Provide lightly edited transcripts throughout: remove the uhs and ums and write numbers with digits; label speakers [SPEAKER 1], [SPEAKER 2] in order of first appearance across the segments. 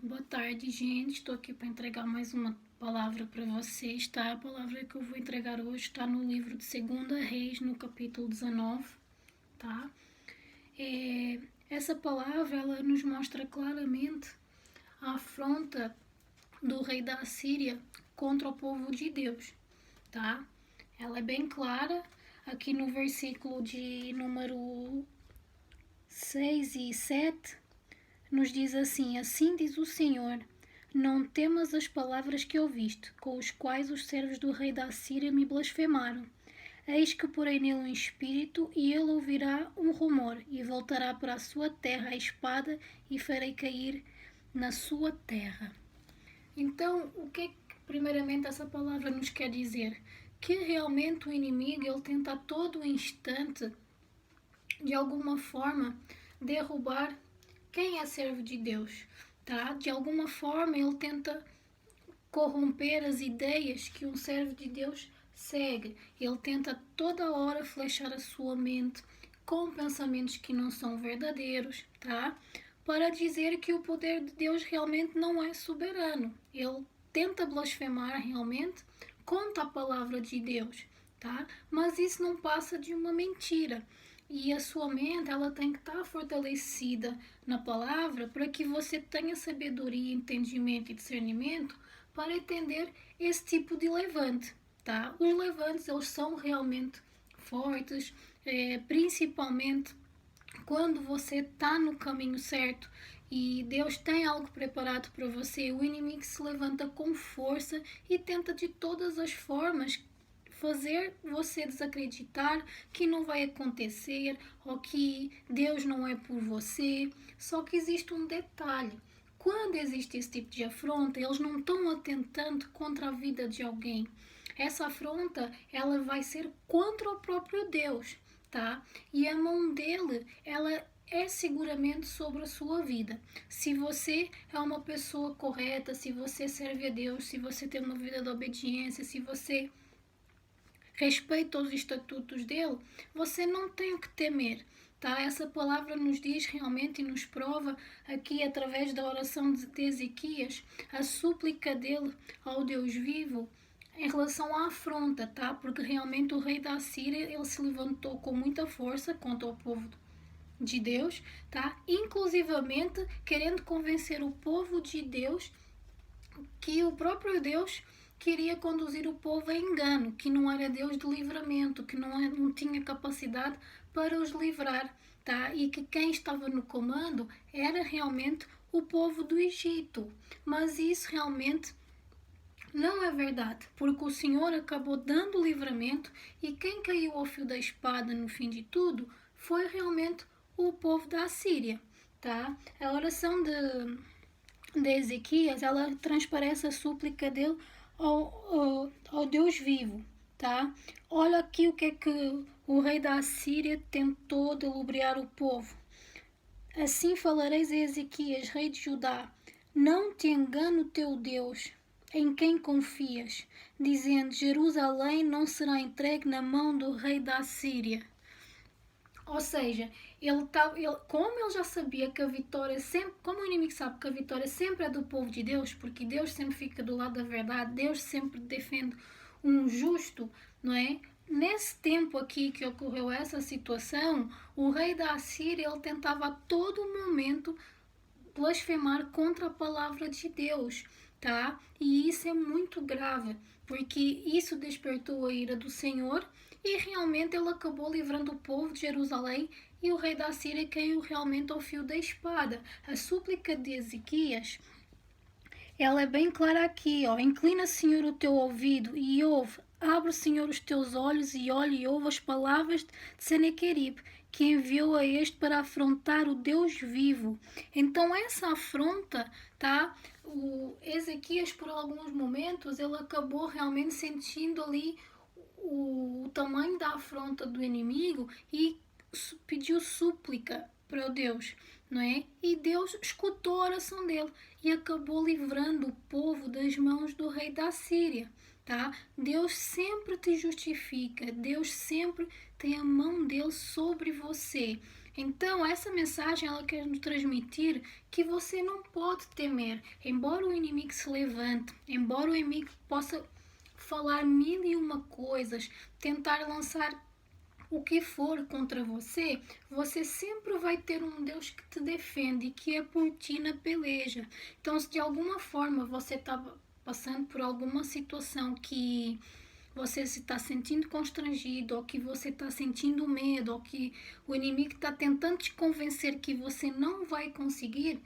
[SPEAKER 1] Boa tarde, gente. Estou aqui para entregar mais uma palavra para vocês, tá? A palavra que eu vou entregar hoje está no livro de 2 Reis, no capítulo 19, tá? Essa palavra, ela nos mostra claramente a afronta do rei da Assíria contra o povo de Deus, tá? Ela é bem clara aqui no versículo de número 6 e 7. Nos diz assim: assim diz o Senhor, não temas as palavras que ouviste, com os quais os servos do rei da Síria me blasfemaram. Eis que porei nele um espírito, e ele ouvirá um rumor, e voltará para a sua terra a espada, e farei cair na sua terra. Então, o que é que primeiramente essa palavra nos quer dizer? Que realmente o inimigo, ele tenta a todo instante, de alguma forma, derrubar quem é servo de Deus, tá? De alguma forma ele tenta corromper as ideias que um servo de Deus segue. Ele tenta toda hora flechar a sua mente com pensamentos que não são verdadeiros, tá? Para dizer que o poder de Deus realmente não é soberano. Ele tenta blasfemar realmente contra a palavra de Deus, tá? Mas isso não passa de uma mentira. E a sua mente, ela tem que estar fortalecida na palavra para que você tenha sabedoria, entendimento e discernimento para entender esse tipo de levante, tá? Os levantes, eles são realmente fortes, principalmente quando você está no caminho certo e Deus tem algo preparado para você. O inimigo se levanta com força e tenta de todas as formas fazer você desacreditar que não vai acontecer ou que Deus não é por você. Só que existe um detalhe: quando existe esse tipo de afronta, eles não estão atentando contra a vida de alguém. Essa afronta, ela vai ser contra o próprio Deus, tá? E a mão dele, ela é seguramente sobre a sua vida. Se você é uma pessoa correta, se você serve a Deus, se você tem uma vida de obediência, se você respeita os estatutos dele, você não tem o que temer. Tá? Essa palavra nos diz realmente e nos prova aqui através da oração de Ezequias, a súplica dele ao Deus vivo em relação à afronta, tá? Porque realmente o rei da Síria, ele se levantou com muita força contra o povo de Deus, tá? Inclusivamente querendo convencer o povo de Deus que o próprio Deus queria conduzir o povo a engano, que não era Deus de livramento, que não tinha capacidade para os livrar, tá? E que quem estava no comando era realmente o povo do Egito. Mas isso realmente não é verdade, porque o Senhor acabou dando livramento e quem caiu ao fio da espada no fim de tudo foi realmente o povo da Síria, tá? A oração de Ezequias, ela transparece a súplica dele ao Deus vivo, tá? Olha aqui o que o rei da Assíria tentou de lubriar o povo. Assim falareis a Ezequias, rei de Judá: não te engane o teu Deus, em quem confias, dizendo: Jerusalém não será entregue na mão do rei da Assíria. Ou seja, como ele já sabia que a vitória sempre, como o inimigo sabe que a vitória sempre é do povo de Deus, porque Deus sempre fica do lado da verdade, Deus sempre defende um justo, não é? Nesse tempo aqui que ocorreu essa situação, o rei da Assíria, ele tentava a todo momento blasfemar contra a palavra de Deus, tá? E isso é muito grave, porque isso despertou a ira do Senhor e realmente ele acabou livrando o povo de Jerusalém e o rei da Síria caiu realmente ao fio da espada. A súplica de Ezequias, ela é bem clara aqui, ó. Inclina, Senhor, o teu ouvido e ouve. Abre, Senhor, os teus olhos e olhe e ouve as palavras de Senequeribe, que enviou a este para afrontar o Deus vivo. Então essa afronta, tá? O Ezequias, por alguns momentos, ele acabou realmente sentindo ali o tamanho da afronta do inimigo e pediu súplica para o Deus, não é? E Deus escutou a oração dele e acabou livrando o povo das mãos do rei da Síria, tá? Deus sempre te justifica, Deus sempre tem a mão dele sobre você. Então, essa mensagem ela quer nos transmitir que você não pode temer. Embora o inimigo se levante, embora o inimigo possa falar mil e uma coisas, tentar lançar o que for contra você, você sempre vai ter um Deus que te defende, que é por ti na peleja. Então, se de alguma forma você está passando por alguma situação que você se está sentindo constrangido, ou que você está sentindo medo, ou que o inimigo está tentando te convencer que você não vai conseguir,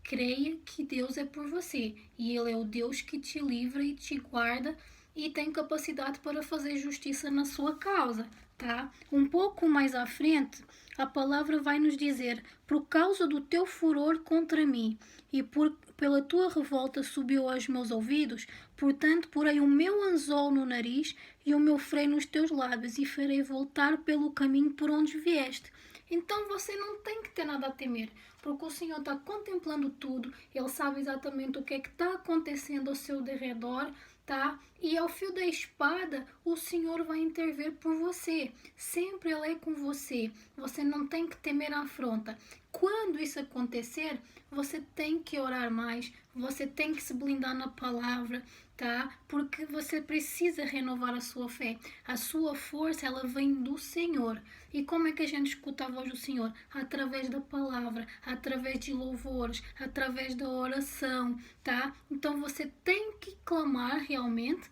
[SPEAKER 1] creia que Deus é por você. E Ele é o Deus que te livra e te guarda e tem capacidade para fazer justiça na sua causa, tá? Um pouco mais à frente, a palavra vai nos dizer: por causa do teu furor contra mim e pela tua revolta subiu aos meus ouvidos, portanto porei o meu anzol no nariz e o meu freio nos teus lábios e farei voltar pelo caminho por onde vieste. Então você não tem que ter nada a temer, porque o Senhor está contemplando tudo, Ele sabe exatamente o que é que está acontecendo ao seu derredor, tá? E ao fio da espada, o Senhor vai intervir por você. Sempre Ele é com você. Você não tem que temer a afronta. Quando isso acontecer, você tem que orar mais, você tem que se blindar na palavra, tá? Porque você precisa renovar a sua fé. A sua força, ela vem do Senhor. E como é que a gente escuta a voz do Senhor? Através da palavra, através de louvores, através da oração, tá? Então você tem que clamar realmente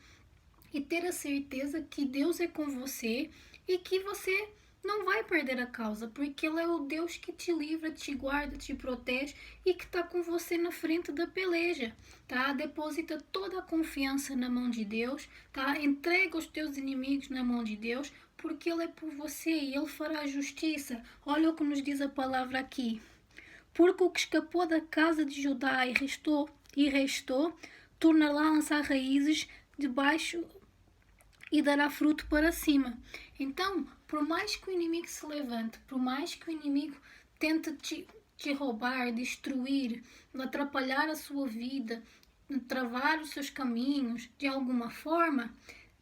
[SPEAKER 1] e ter a certeza que Deus é com você e que você não vai perder a causa, porque Ele é o Deus que te livra, te guarda, te protege e que está com você na frente da peleja, tá? Deposita toda a confiança na mão de Deus, tá? Entrega os teus inimigos na mão de Deus, porque Ele é por você e Ele fará justiça. Olha o que nos diz a palavra aqui. Porque o que escapou da casa de Judá e restou, tornará a lançar raízes debaixo e dará fruto para cima. Então, por mais que o inimigo se levante, por mais que o inimigo tente te roubar, destruir, atrapalhar a sua vida, travar os seus caminhos de alguma forma,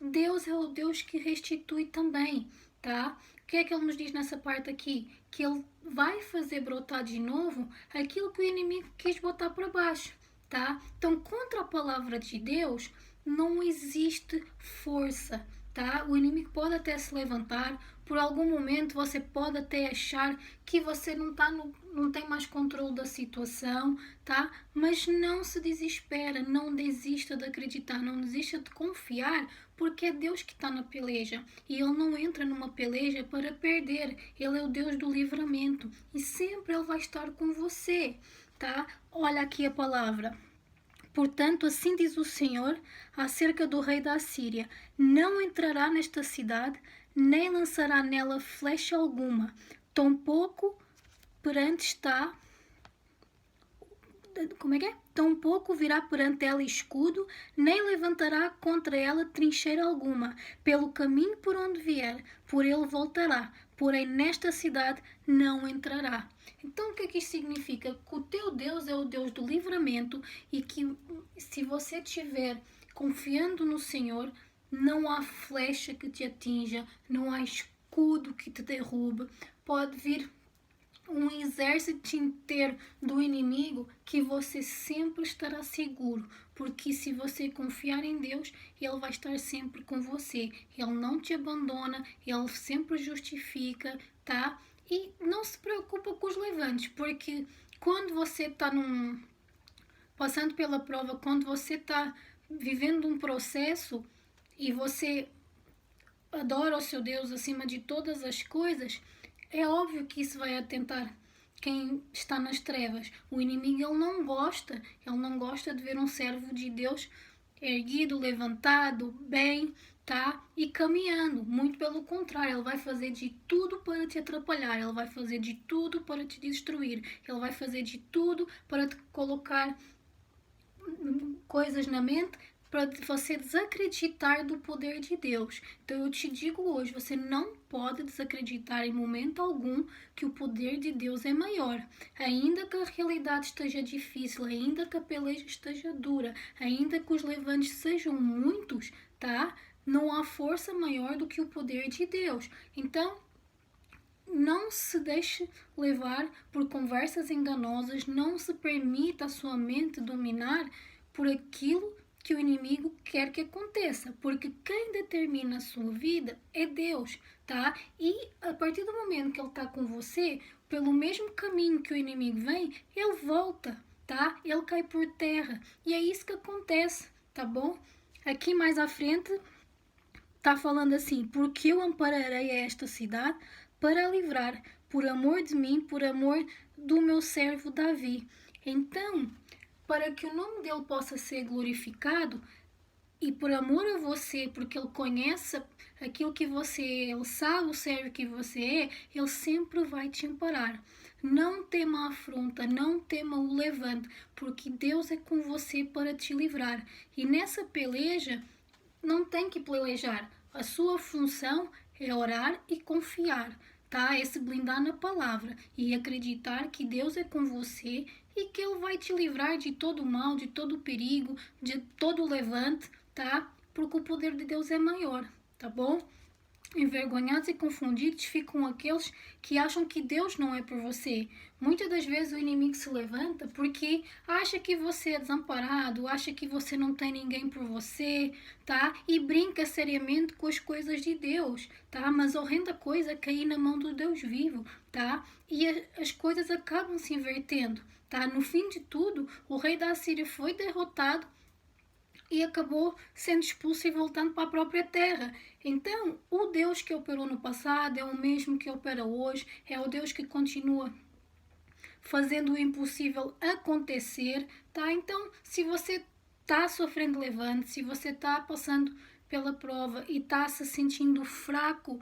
[SPEAKER 1] Deus é o Deus que restitui também, tá? O que é que Ele nos diz nessa parte aqui? Que Ele vai fazer brotar de novo aquilo que o inimigo quis botar para baixo, tá? Então, contra a palavra de Deus, não existe força, tá? O inimigo pode até se levantar, por algum momento você pode até achar que você não tem mais controle da situação, tá? Mas não se desespera, não desista de acreditar, não desista de confiar, porque é Deus que está na peleja e Ele não entra numa peleja para perder. Ele é o Deus do livramento e sempre Ele vai estar com você, tá? Olha aqui a palavra. Portanto, assim diz o Senhor acerca do rei da Assíria: não entrará nesta cidade, nem lançará nela flecha alguma, tampouco perante está. Como é que é? Tampouco virá perante ela escudo, nem levantará contra ela trincheira alguma. Pelo caminho por onde vier, por ele voltará, porém nesta cidade não entrará. Então o que é que isto significa? Que o teu Deus é o Deus do livramento e que se você estiver confiando no Senhor, não há flecha que te atinja, não há escudo que te derrube. Pode vir um exército inteiro do inimigo que você sempre estará seguro, porque se você confiar em Deus, Ele vai estar sempre com você. Ele não te abandona, Ele sempre justifica, tá? E não se preocupa com os levantes, porque quando você está passando pela prova, quando você está vivendo um processo e você adora o seu Deus acima de todas as coisas, é óbvio que isso vai atentar quem está nas trevas. O inimigo ele não gosta de ver um servo de Deus erguido, levantado, bem, tá? E caminhando. Muito pelo contrário, ele vai fazer de tudo para te atrapalhar, ele vai fazer de tudo para te destruir, ele vai fazer de tudo para te colocar coisas na mente para você desacreditar do poder de Deus. Então eu te digo hoje, você não pode desacreditar em momento algum que o poder de Deus é maior. Ainda que a realidade esteja difícil, ainda que a peleja esteja dura, ainda que os levantes sejam muitos, tá? Não há força maior do que o poder de Deus. Então, não se deixe levar por conversas enganosas, não se permita a sua mente dominar por aquilo que o inimigo quer que aconteça, porque quem determina a sua vida é Deus, tá? E a partir do momento que ele está com você, pelo mesmo caminho que o inimigo vem, ele volta, tá? Ele cai por terra. E é isso que acontece, tá bom? Aqui mais à frente está falando assim: porque eu ampararei esta cidade para livrar, por amor de mim, por amor do meu servo Davi. Então, para que o nome dele possa ser glorificado, e por amor a você, porque ele conhece aquilo que você é, ele sabe o servo que você é, ele sempre vai te amparar. Não tema a afronta, não tema o levante, porque Deus é com você para te livrar. E nessa peleja, não tem que pelejar. A sua função é orar e confiar, tá? É se blindar na palavra e acreditar que Deus é com você e que Ele vai te livrar de todo o mal, de todo o perigo, de todo o levante, tá? Porque o poder de Deus é maior, tá bom? Envergonhados e confundidos ficam aqueles que acham que Deus não é por você. Muitas das vezes o inimigo se levanta porque acha que você é desamparado, acha que você não tem ninguém por você, tá? E brinca seriamente com as coisas de Deus, tá? Mas a horrenda coisa é cair na mão do Deus vivo, tá? E as coisas acabam se invertendo, tá? No fim de tudo, o rei da Assíria foi derrotado e acabou sendo expulso e voltando para a própria terra. Então, o Deus que operou no passado é o mesmo que opera hoje, é o Deus que continua fazendo o impossível acontecer, tá? Então, se você está sofrendo levante, se você está passando pela prova e está se sentindo fraco,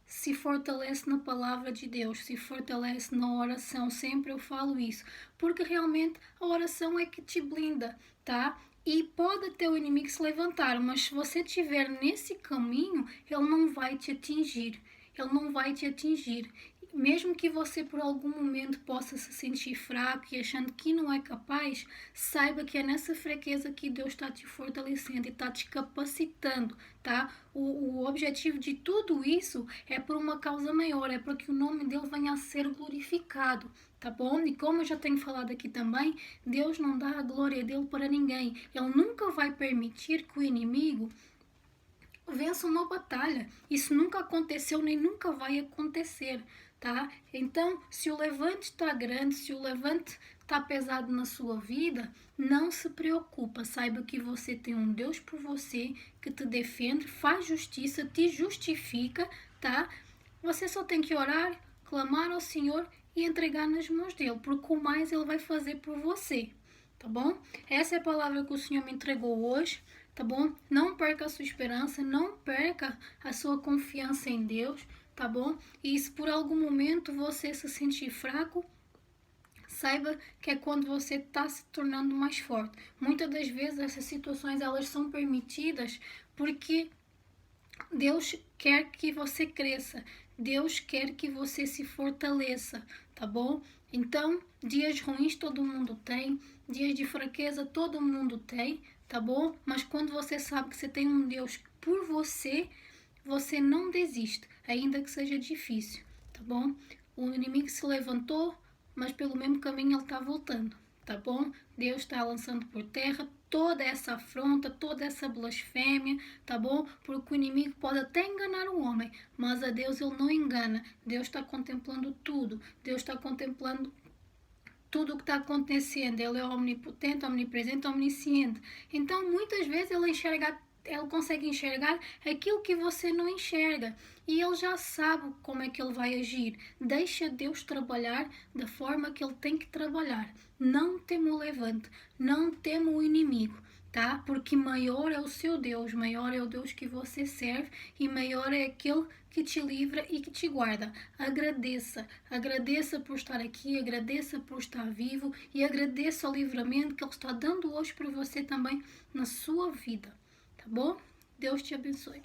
[SPEAKER 1] se fortalece na palavra de Deus, se fortalece na oração. Sempre eu falo isso, porque realmente a oração é que te blinda, tá? E pode até o inimigo se levantar, mas se você estiver nesse caminho, ele não vai te atingir. Ele não vai te atingir. Mesmo que você por algum momento possa se sentir fraco e achando que não é capaz, saiba que é nessa fraqueza que Deus está te fortalecendo e está te capacitando, tá? O objetivo de tudo isso é por uma causa maior, é para que o nome dele venha a ser glorificado, tá bom? E como eu já tenho falado aqui também, Deus não dá a glória dele para ninguém. Ele nunca vai permitir que o inimigo vença uma batalha. Isso nunca aconteceu nem nunca vai acontecer, tá? Então, se o levante está grande, se o levante está pesado na sua vida, não se preocupa. Saiba que você tem um Deus por você que te defende, faz justiça, te justifica, tá? Você só tem que orar, clamar ao Senhor e entregar nas mãos dele, porque o mais ele vai fazer por você, tá bom? Essa é a palavra que o Senhor me entregou hoje, tá bom? Não perca a sua esperança, não perca a sua confiança em Deus, tá bom? E se por algum momento você se sentir fraco, saiba que é quando você está se tornando mais forte. Muitas das vezes essas situações elas são permitidas porque Deus quer que você cresça, Deus quer que você se fortaleça, tá bom? Então, dias ruins todo mundo tem, dias de fraqueza todo mundo tem, tá bom? Mas quando você sabe que você tem um Deus por você, você não desiste, ainda que seja difícil, tá bom? O inimigo se levantou, mas pelo mesmo caminho ele está voltando, tá bom? Deus está lançando por terra toda essa afronta, toda essa blasfêmia, tá bom? Porque o inimigo pode até enganar o homem, mas a Deus ele não engana. Deus está contemplando tudo. Deus está contemplando tudo o que está acontecendo. Ele é omnipotente, omnipresente, omnisciente. Então, muitas vezes ele consegue enxergar aquilo que você não enxerga. E ele já sabe como é que ele vai agir. Deixa Deus trabalhar da forma que ele tem que trabalhar. Não tema o levante, não tema o inimigo, tá? Porque maior é o seu Deus, maior é o Deus que você serve e maior é aquele que te livra e que te guarda. Agradeça, agradeça por estar aqui, agradeça por estar vivo e agradeça o livramento que Ele está dando hoje para você também na sua vida, tá bom? Deus te abençoe.